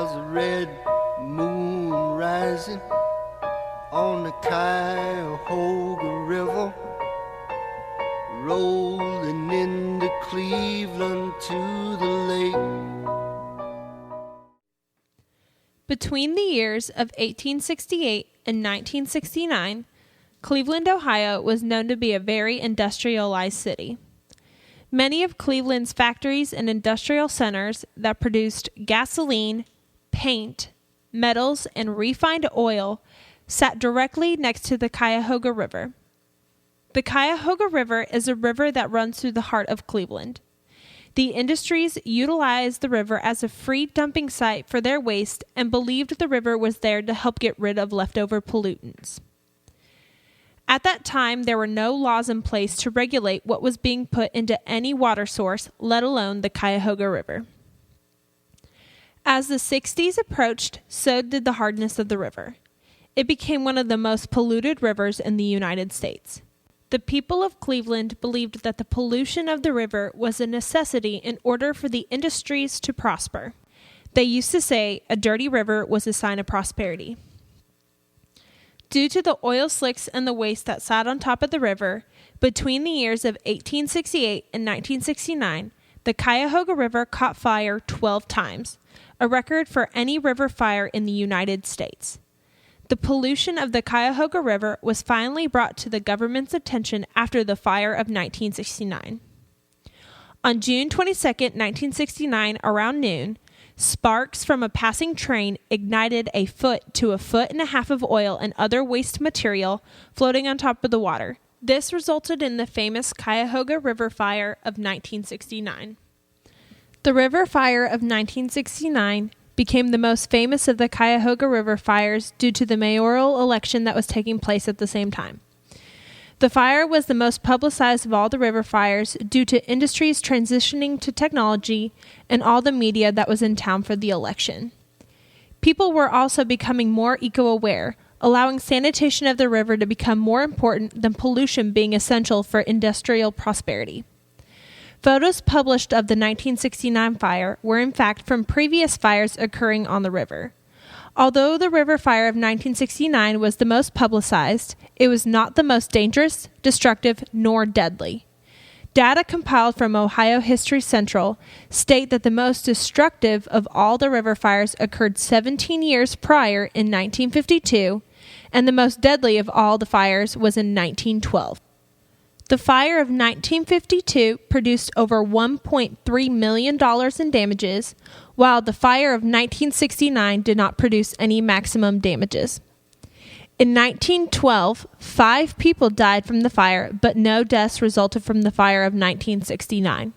There's a red moon rising on the Cuyahoga River, rolling into Cleveland to the lake. Between the years of 1868 and 1969, Cleveland, Ohio was known to be a very industrialized city. Many of Cleveland's factories and industrial centers that produced gasoline, paint, metals, and refined oil sat directly next to the Cuyahoga River. The Cuyahoga River is a river that runs through the heart of Cleveland. The industries utilized the river as a free dumping site for their waste and believed the river was there to help get rid of leftover pollutants. At that time, there were no laws in place to regulate what was being put into any water source, let alone the Cuyahoga River. As the 60s approached, so did the hardness of the river. It became one of the most polluted rivers in the United States. The people of Cleveland believed that the pollution of the river was a necessity in order for the industries to prosper. They used to say a dirty river was a sign of prosperity. Due to the oil slicks and the waste that sat on top of the river, between the years of 1868 and 1969, the Cuyahoga River caught fire 12 times, a record for any river fire in the United States. The pollution of the Cuyahoga River was finally brought to the government's attention after the fire of 1969. On June 22, 1969, around noon, sparks from a passing train ignited a foot to a foot and a half of oil and other waste material floating on top of the water. This resulted in the famous Cuyahoga River Fire of 1969. The River Fire of 1969 became the most famous of the Cuyahoga River fires due to the mayoral election that was taking place at the same time. The fire was the most publicized of all the river fires due to industries transitioning to technology and all the media that was in town for the election. People were also becoming more eco-aware, allowing sanitation of the river to become more important than pollution being essential for industrial prosperity. Photos published of the 1969 fire were in fact from previous fires occurring on the river. Although the river fire of 1969 was the most publicized, it was not the most dangerous, destructive, nor deadly. Data compiled from Ohio History Central state that the most destructive of all the river fires occurred 17 years prior in 1952, and the most deadly of all the fires was in 1912. The fire of 1952 produced over $1.3 million in damages, while the fire of 1969 did not produce any maximum damages. In 1912, 5 people died from the fire, but no deaths resulted from the fire of 1969.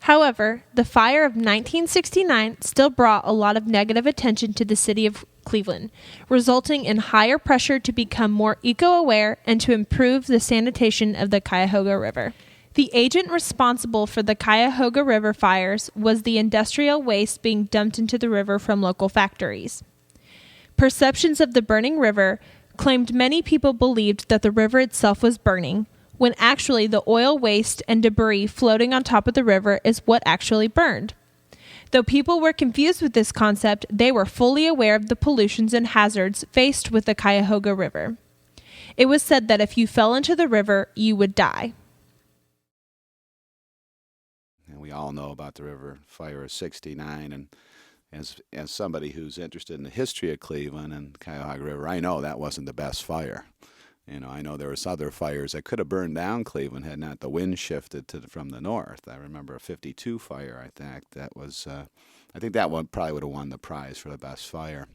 However, the fire of 1969 still brought a lot of negative attention to the city of Cleveland, resulting in higher pressure to become more eco-aware and to improve the sanitation of the Cuyahoga River. The agent responsible for the Cuyahoga River fires was the industrial waste being dumped into the river from local factories. Perceptions of the burning river claimed many people believed that the river itself was burning, when actually the oil waste and debris floating on top of the river is what actually burned. Though people were confused with this concept, they were fully aware of the pollutions and hazards faced with the Cuyahoga River. It was said that if you fell into the river, you would die. And we all know about the river fire of 69, and as somebody who's interested in the history of Cleveland and Cuyahoga River, I know that wasn't the best fire. You know, I know there was other fires that could have burned down Cleveland had not the wind shifted from the north. I remember a 52 fire, I think. I think that one probably would have won the prize for the best fire.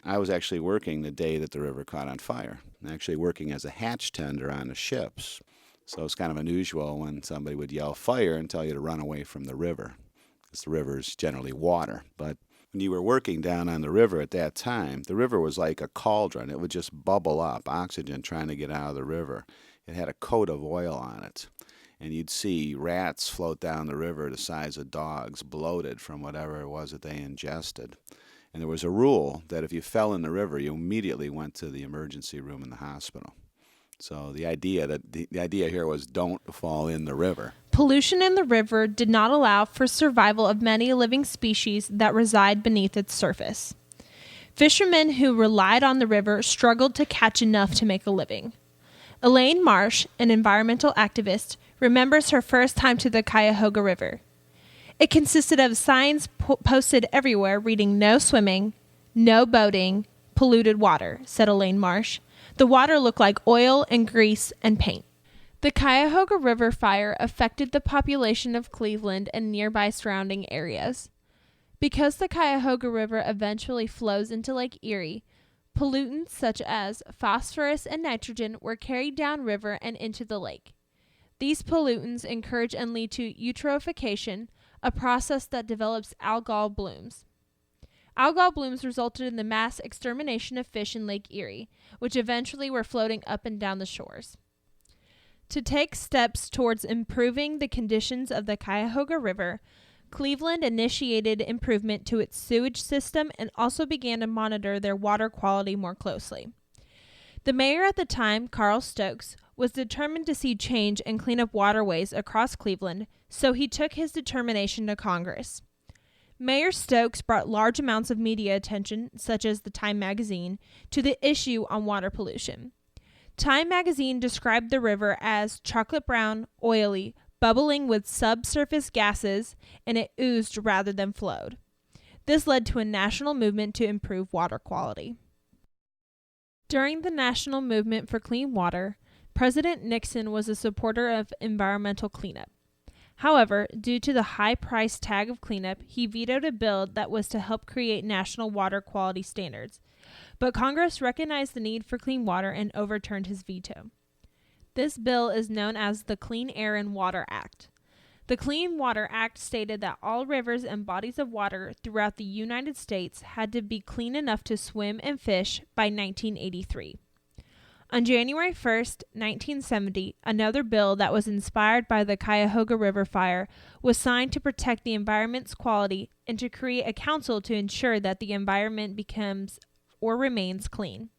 I was actually working the day that the river caught on fire, actually working as a hatch tender on the ships. So it's kind of unusual when somebody would yell fire and tell you to run away from the river, because the river is generally water. But when you were working down on the river at that time, the river was like a cauldron. It would just bubble up, oxygen trying to get out of the river. It had a coat of oil on it. And you'd see rats float down the river the size of dogs, bloated from whatever it was that they ingested. And there was a rule that if you fell in the river, you immediately went to the emergency room in the hospital. So the idea here was don't fall in the river. Pollution in the river did not allow for survival of many living species that reside beneath its surface. Fishermen who relied on the river struggled to catch enough to make a living. Elaine Marsh, an environmental activist, remembers her first time to the Cuyahoga River. It consisted of signs posted everywhere reading "No swimming," "No boating," "Polluted water," said Elaine Marsh. The water looked like oil and grease and paint. The Cuyahoga River fire affected the population of Cleveland and nearby surrounding areas. Because the Cuyahoga River eventually flows into Lake Erie, pollutants such as phosphorus and nitrogen were carried downriver and into the lake. These pollutants encourage and lead to eutrophication, a process that develops algal blooms. Algal blooms resulted in the mass extermination of fish in Lake Erie, which eventually were floating up and down the shores. To take steps towards improving the conditions of the Cuyahoga River, Cleveland initiated improvement to its sewage system and also began to monitor their water quality more closely. The mayor at the time, Carl Stokes, was determined to see change and clean up waterways across Cleveland, so he took his determination to Congress. Mayor Stokes brought large amounts of media attention, such as the Time magazine, to the issue on water pollution. Time magazine described the river as chocolate brown, oily, bubbling with subsurface gases, and it oozed rather than flowed. This led to a national movement to improve water quality. During the national movement for clean water, President Nixon was a supporter of environmental cleanup. However, due to the high price tag of cleanup, he vetoed a bill that was to help create national water quality standards. But Congress recognized the need for clean water and overturned his veto. This bill is known as the Clean Air and Water Act. The Clean Water Act stated that all rivers and bodies of water throughout the United States had to be clean enough to swim and fish by 1983. On January 1st, 1970, another bill that was inspired by the Cuyahoga River fire was signed to protect the environment's quality and to create a council to ensure that the environment becomes or remains clean.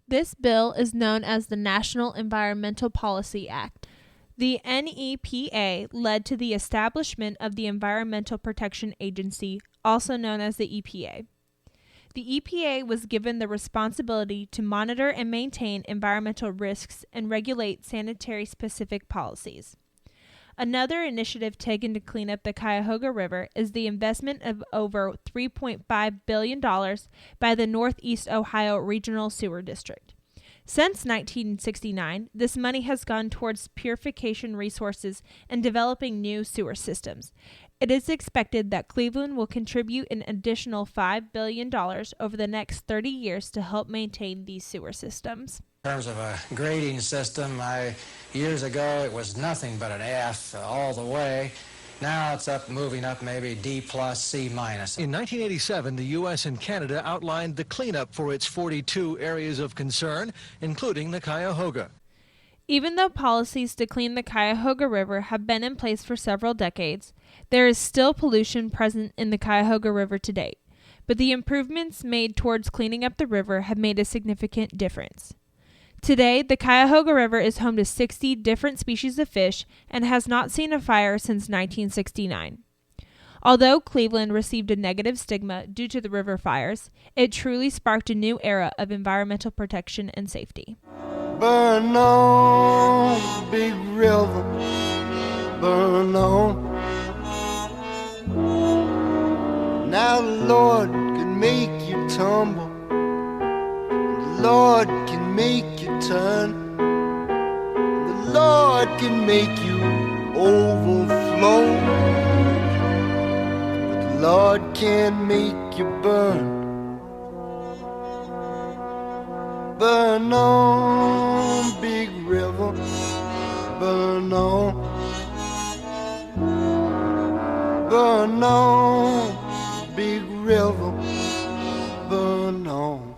This bill is known as the National Environmental Policy Act. The NEPA led to the establishment of the Environmental Protection Agency, also known as the EPA. The EPA was given the responsibility to monitor and maintain environmental risks and regulate sanitary-specific policies. Another initiative taken to clean up the Cuyahoga River is the investment of over $3.5 billion by the Northeast Ohio Regional Sewer District. Since 1969, this money has gone towards purification resources and developing new sewer systems. It is expected that Cleveland will contribute an additional $5 billion over the next 30 years to help maintain these sewer systems. In terms of a grading system, years ago it was nothing but an F all the way. Now it's moving up maybe D plus, C minus. In 1987, the U.S. and Canada outlined the cleanup for its 42 areas of concern, including the Cuyahoga. Even though policies to clean the Cuyahoga River have been in place for several decades, there is still pollution present in the Cuyahoga River to date. But the improvements made towards cleaning up the river have made a significant difference. Today, the Cuyahoga River is home to 60 different species of fish and has not seen a fire since 1969. Although Cleveland received a negative stigma due to the river fires, it truly sparked a new era of environmental protection and safety. Burn on, big river, burn on. Now the Lord can make you tumble, the Lord can make you turn, the Lord can make you overflow, but the Lord can make you burn. Burn on, big river, burn on. Burn on, big river, burn on.